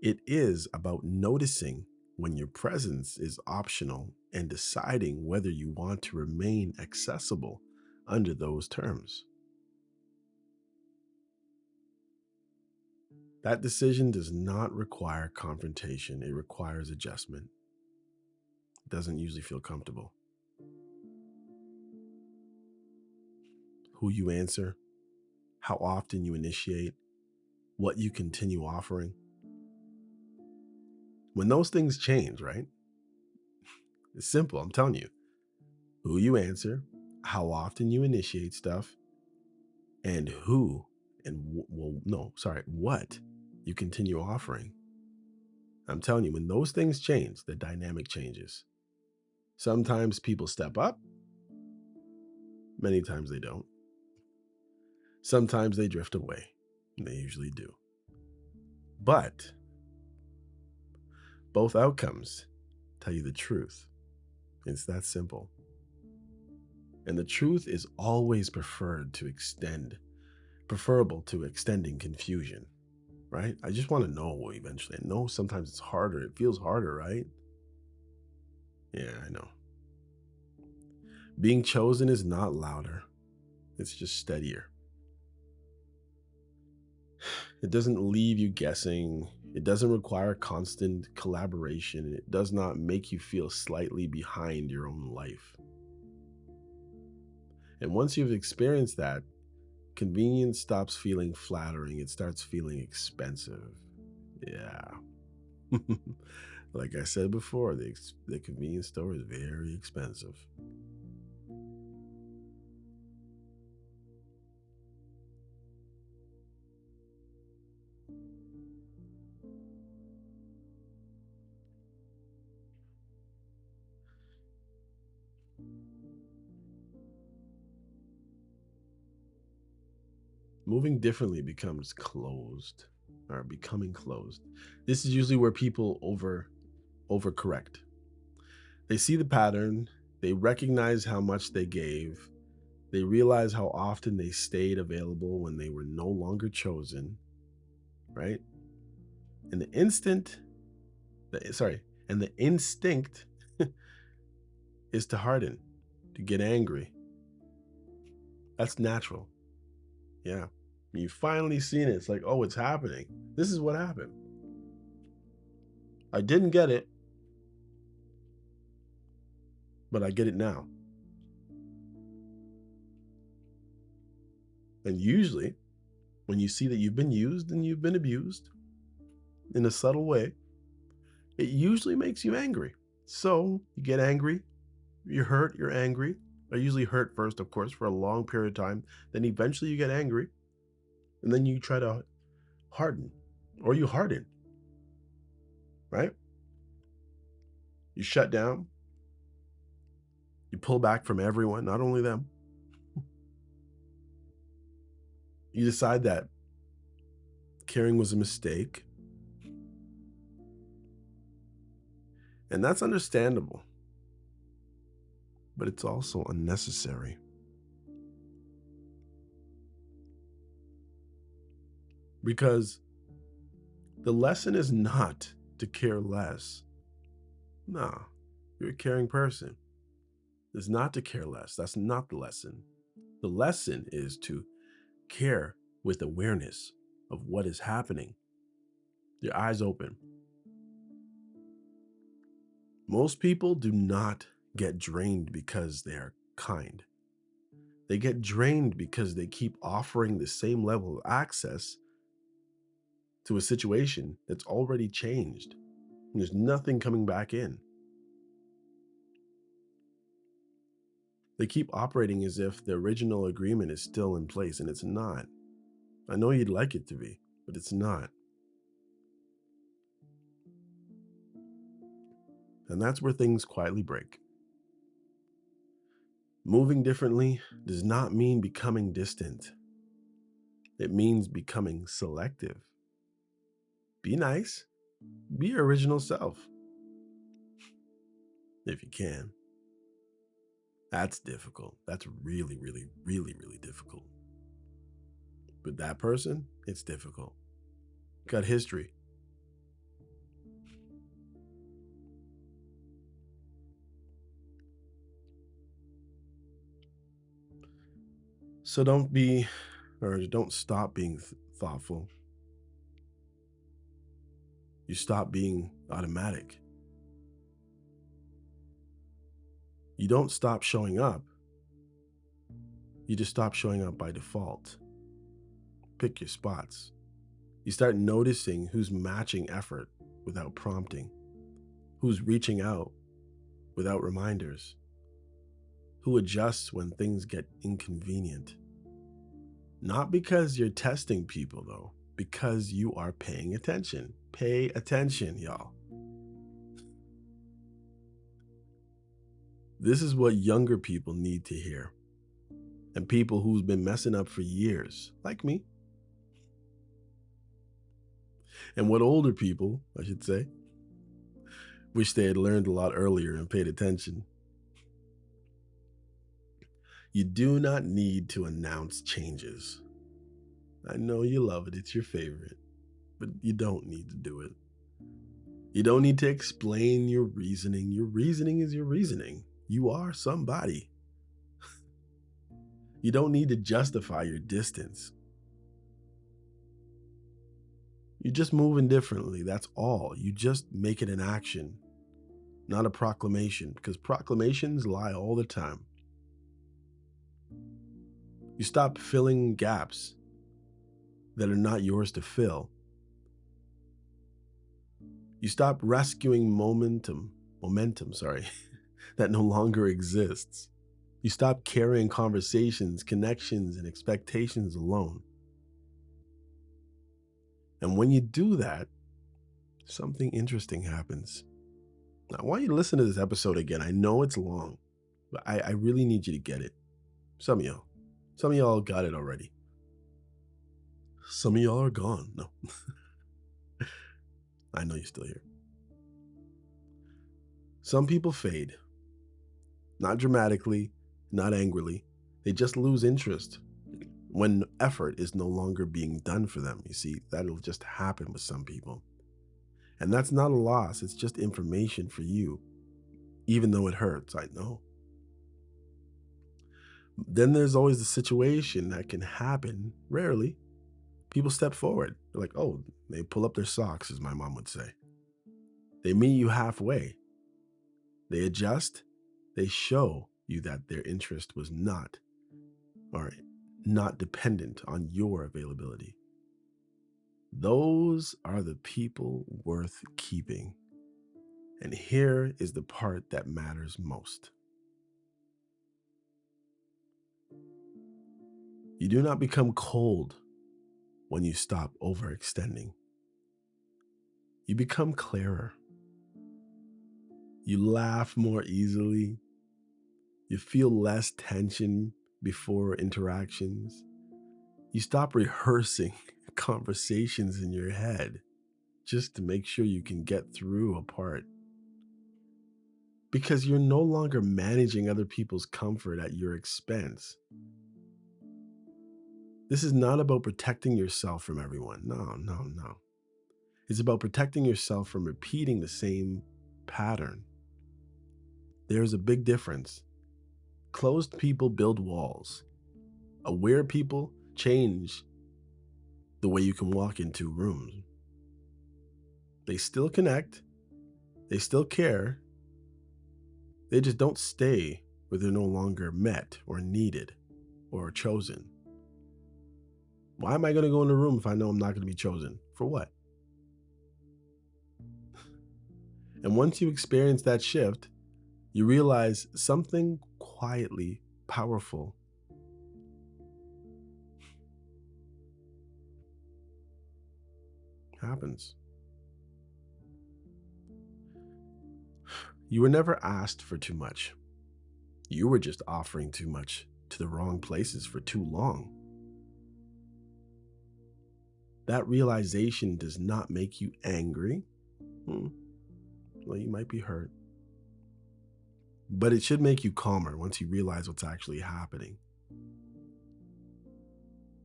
It is about noticing when your presence is optional and deciding whether you want to remain accessible under those terms. That decision does not require confrontation, it requires adjustment. It doesn't usually feel comfortable. Who you answer, how often you initiate, what you continue offering. When those things change, right? It's simple, I'm telling you. Who you answer, how often you initiate stuff, and who and what you continue offering. I'm telling you, when those things change, the dynamic changes. Sometimes people step up, many times they don't. Sometimes they drift away. They usually do. But both outcomes tell you the truth. It's that simple. And the truth is always preferable to extending confusion, right? I just want to know eventually. I know sometimes it's harder. It feels harder, right? Yeah, I know. Being chosen is not louder, it's just steadier. It doesn't leave you guessing. It doesn't require constant collaboration. It does not make you feel slightly behind your own life. And once you've experienced that, convenience stops feeling flattering. It starts feeling expensive. Yeah. Like I said before, the convenience store is very expensive. Moving differently becomes closed or becoming closed. This is usually where people overcorrect. They see the pattern, they recognize how much they gave, they realize how often they stayed available when they were no longer chosen, right? And the instant, sorry, and the instinct is to harden, to get angry. That's natural. Yeah. You finally seen it. It's like, oh, it's happening. This is what happened. I didn't get it, but I get it now. And usually, when you see that you've been used and you've been abused in a subtle way, it usually makes you angry. So you get angry, you're hurt, you're angry. I usually hurt first, of course, for a long period of time. Then eventually you get angry, and then you try to harden, or you harden, right? You shut down, you pull back from everyone, not only them. You decide that caring was a mistake, and that's understandable, but it's also unnecessary. Because the lesson is not to care less. No, you're a caring person. It's not to care less. That's not the lesson. The lesson is to care with awareness of what is happening. Your eyes open. Most people do not get drained because they are kind. They get drained because they keep offering the same level of access to a situation that's already changed. There's nothing coming back in. They keep operating as if the original agreement is still in place, and it's not. I know you'd like it to be, but it's not. And that's where things quietly break. Moving differently does not mean becoming distant. It means becoming selective. Be nice. Be your original self, if you can. That's difficult. That's really, really, really, really difficult. But that person, it's difficult. Got history. So don't stop being thoughtful. You stop being automatic. You don't stop showing up. You just stop showing up by default. Pick your spots. You start noticing who's matching effort without prompting, who's reaching out without reminders, who adjusts when things get inconvenient. Not because you're testing people, though, because you are paying attention. Pay attention, y'all. This is what younger people need to hear. And people who's been messing up for years, like me. And what older people, I should say, wish they had learned a lot earlier and paid attention. You do not need to announce changes. I know you love it, it's your favorite, but you don't need to do it. You don't need to explain your reasoning. Your reasoning is your reasoning. You are somebody. You don't need to justify your distance. You're just moving differently, that's all. You just make it an action, not a proclamation, because proclamations lie all the time. You stop filling gaps that are not yours to fill. You stop rescuing momentum, sorry, that no longer exists. You stop carrying conversations, connections, and expectations alone. And when you do that, something interesting happens. Now, I want you to listen to this episode again. I know it's long, but I really need you to get it. Some of y'all. Some of y'all got it already. Some of y'all are gone. No, I know you're still here. Some people fade, not dramatically, not angrily. They just lose interest when effort is no longer being done for them. You see, that'll just happen with some people. And that's not a loss, it's just information for you, even though it hurts, I know. Then there's always the situation that can happen, rarely. People step forward. They're like, oh, they pull up their socks, as my mom would say. They meet you halfway. They adjust. They show you that their interest was not dependent on your availability. Those are the people worth keeping. And here is the part that matters most. You do not become cold when you stop overextending. You become clearer. You laugh more easily. You feel less tension before interactions. You stop rehearsing conversations in your head just to make sure you can get through a part. Because you're no longer managing other people's comfort at your expense. This is not about protecting yourself from everyone. No, no, no. It's about protecting yourself from repeating the same pattern. There's a big difference. Closed people build walls. Aware people change the way you can walk into rooms. They still connect, they still care, they just don't stay where they're no longer met or needed or chosen. Why am I going to go in a room if I know I'm not going to be chosen? For what? And once you experience that shift, you realize something quietly powerful happens. You were never asked for too much. You were just offering too much to the wrong places for too long. That realization does not make you angry. Well, you might be hurt. But it should make you calmer once you realize what's actually happening.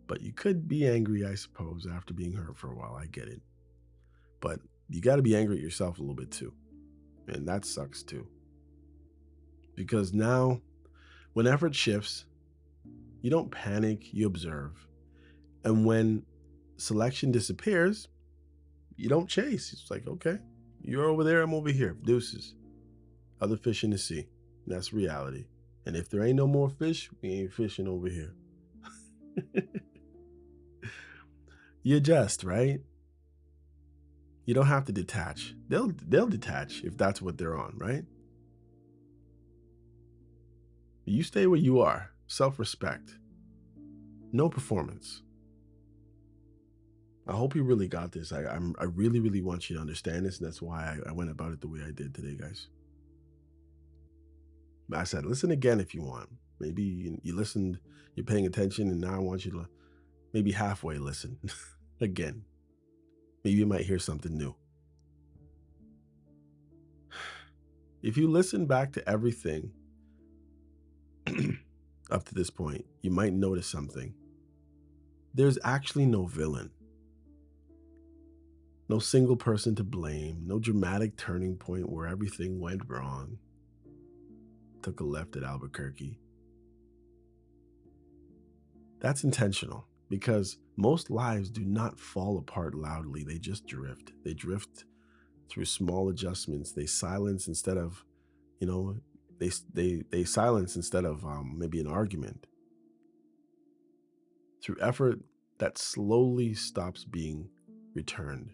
But you could be angry, I suppose, after being hurt for a while. I get it. But you got to be angry at yourself a little bit too. And that sucks too. Because now, when effort shifts, you don't panic, you observe. And when selection disappears, you don't chase. It's like, okay, you're over there, I'm over here. Deuces. Other fish in the sea. That's reality. And if there ain't no more fish, we ain't fishing over here. You adjust, right? You don't have to detach. They'll detach if that's what they're on, right? You stay where you are. Self-respect. No performance. I hope you really got this. I really, really want you to understand this, and that's why I went about it the way I did today, guys. I said, listen again if you want. Maybe you listened, you're paying attention, and now I want you to maybe halfway listen again. Maybe you might hear something new. If you listen back to everything up to this point, you might notice something. There's actually no villain, no single person to blame, no dramatic turning point where everything went wrong, took a left at Albuquerque. That's intentional because most lives do not fall apart loudly. They just drift. They drift through small adjustments. They silence instead of, you know, they silence instead of maybe an argument. Through effort that slowly stops being returned.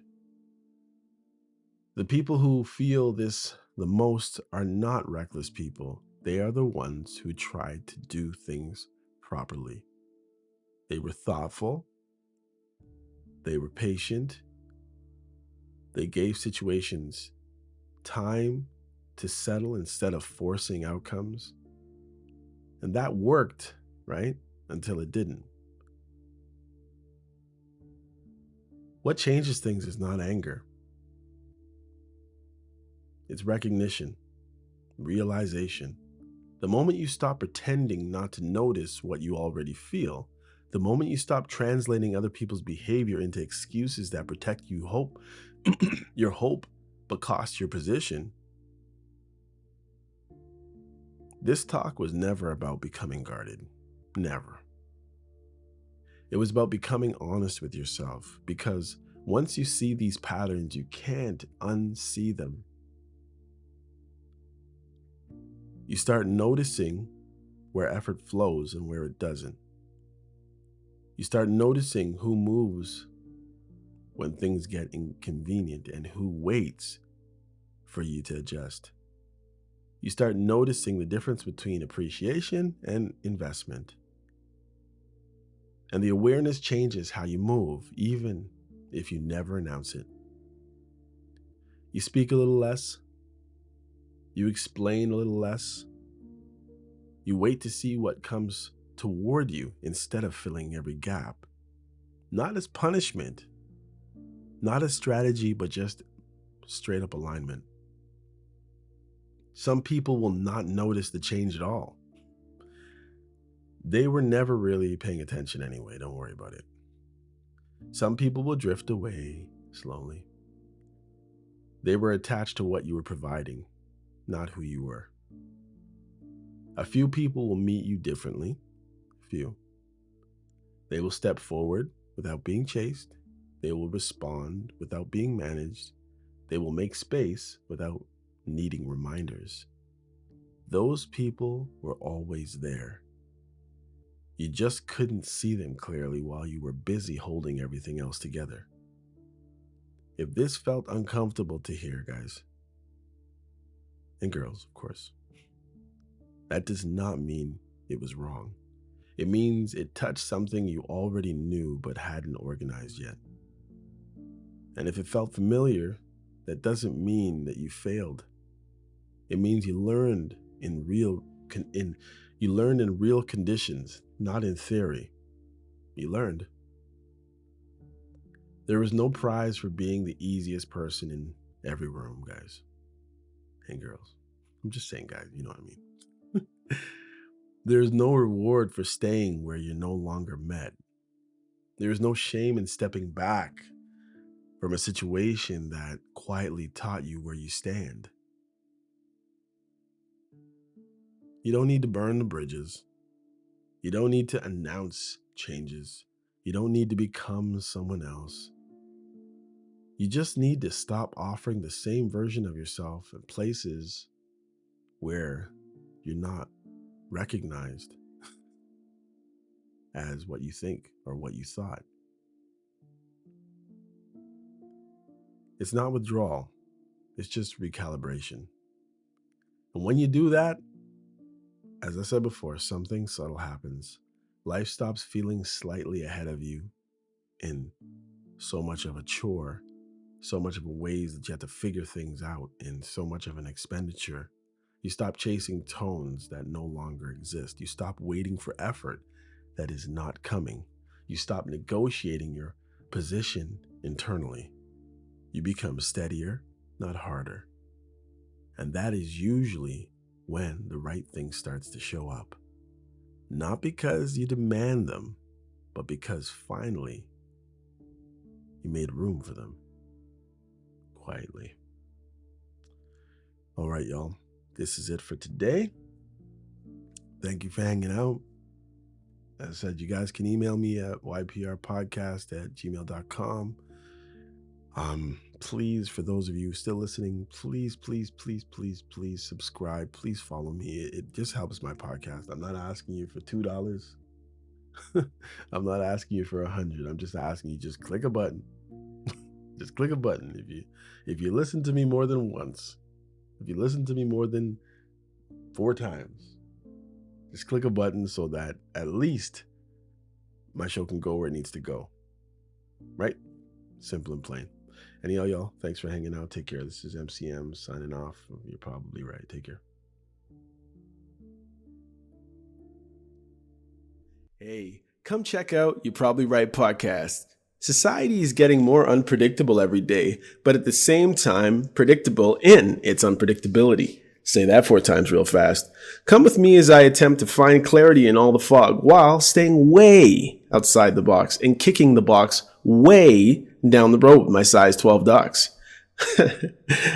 The people who feel this the most are not reckless people. They are the ones who tried to do things properly. They were thoughtful. They were patient. They gave situations time to settle instead of forcing outcomes. And that worked, right? Until it didn't. What changes things is not anger. It's recognition, realization. The moment you stop pretending not to notice what you already feel, the moment you stop translating other people's behavior into excuses that protect you hope, your hope, but cost your position. This talk was never about becoming guarded. Never. It was about becoming honest with yourself because once you see these patterns, you can't unsee them. You start noticing where effort flows and where it doesn't. You start noticing who moves when things get inconvenient and who waits for you to adjust. You start noticing the difference between appreciation and investment. And the awareness changes how you move, even if you never announce it. You speak a little less. You explain a little less. You wait to see what comes toward you instead of filling every gap. Not as punishment, not as strategy, but just straight up alignment. Some people will not notice the change at all. They were never really paying attention anyway. Don't worry about it. Some people will drift away slowly. They were attached to what you were providing, not who you were. A few people will meet you differently. Few. They will step forward without being chased. They will respond without being managed. They will make space without needing reminders. Those people were always there. You just couldn't see them clearly while you were busy holding everything else together. If this felt uncomfortable to hear, guys, and girls, of course, that does not mean it was wrong. It means it touched something you already knew but hadn't organized yet. And if it felt familiar, that doesn't mean that you failed. It means you learned in real conditions, not in theory. You learned. There was no prize for being the easiest person in every room, guys and girls. I'm just saying, guys, you know what I mean. There's no reward for staying where you're no longer met. There's no shame in stepping back from a situation that quietly taught you where you stand. You don't need to burn the bridges. You don't need to announce changes. You don't need to become someone else. You just need to stop offering the same version of yourself in places where you're not recognized as what you think or what you thought. It's not withdrawal. It's just recalibration. And when you do that, as I said before, something subtle happens. Life stops feeling slightly ahead of you in so much of a chore, so much of a ways that you have to figure things out, and so much of an expenditure. You stop chasing tones that no longer exist. You stop waiting for effort that is not coming. You stop negotiating your position internally. You become steadier, not harder. And that is usually when the right thing starts to show up. Not because you demand them, but because finally you made room for them. Quietly. All right, y'all. This is it for today. Thank you for hanging out. As I said, you guys can email me at yprpodcast@gmail.com. Please, for those of you still listening, please subscribe. Please follow me. It just helps my podcast. I'm not asking you for $2. I'm not asking you for 100. I'm just asking you, just click a button. Just click a button. If you listen to me more than once, if you listen to me more than 4 times, just click a button so that at least my show can go where it needs to go. Right? Simple and plain. Anyhow, y'all, thanks for hanging out. Take care. This is MCM signing off. You're probably right. Take care. Hey, come check out You're Probably Right podcast. Society is getting more unpredictable every day, but at the same time, predictable in its unpredictability. Say that 4 times real fast. Come with me as I attempt to find clarity in all the fog while staying way outside the box and kicking the box way down the road with my size 12 ducks.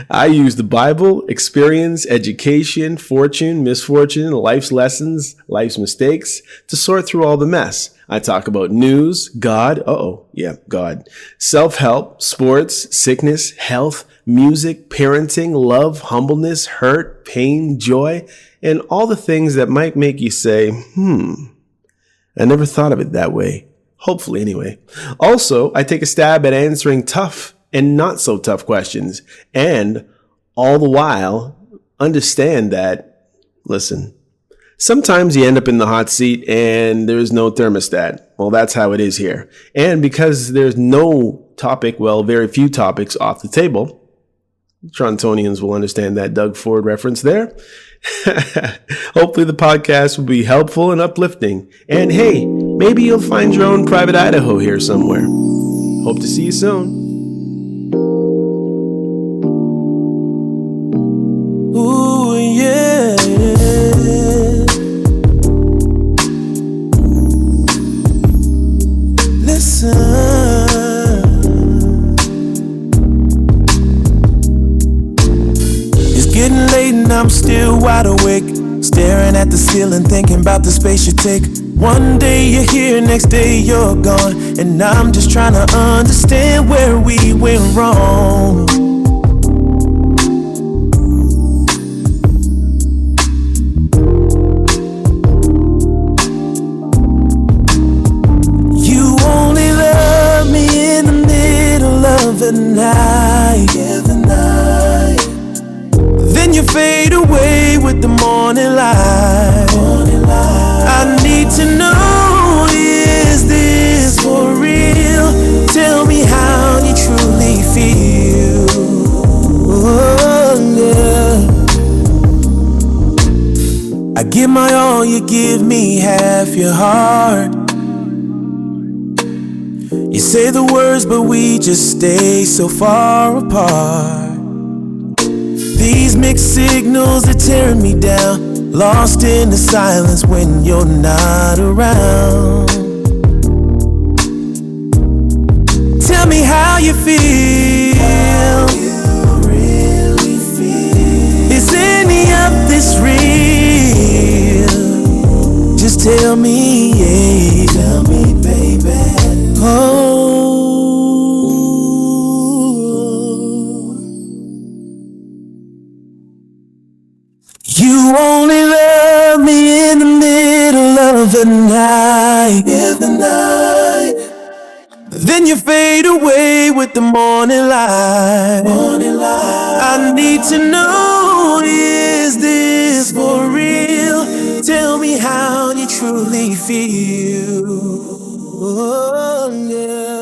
I use the Bible, experience, education, fortune, misfortune, life's lessons, life's mistakes to sort through all the mess. I talk about news, God, God, self-help, sports, sickness, health, music, parenting, love, humbleness, hurt, pain, joy, and all the things that might make you say, I never thought of it that way. Hopefully, anyway. Also, I take a stab at answering tough and not so tough questions, and all the while understand that, listen, sometimes you end up in the hot seat and there's no thermostat. Well, that's how it is here. And because there's no topic, very few topics off the table, Torontonians will understand that Doug Ford reference there. Hopefully the podcast will be helpful and uplifting. And hey, maybe you'll find your own private Idaho here somewhere. Hope to see you soon. Ooh, yeah. It's getting late and I'm still wide awake, staring at the ceiling, thinking about the space you take. One day you're here, next day you're gone, and I'm just trying to understand where we went wrong. You only love me in the middle of the night, yeah, the night. Then you fade away with the morning light. I need to know, is this for real? Tell me how you truly feel. Oh, yeah. I give my all, you give me half your heart. You say the words, but we just stay so far apart. These mixed signals are tearing me down, lost in the silence when you're not around. Tell me how you feel. How you really feel. Is any of this real? Just tell me, yeah. Tell me, baby. Oh. You only love me in the middle of the night, yeah, the night. Then you fade away with the morning light. I need to know, is this for real? Tell me how you truly feel. Oh, yeah.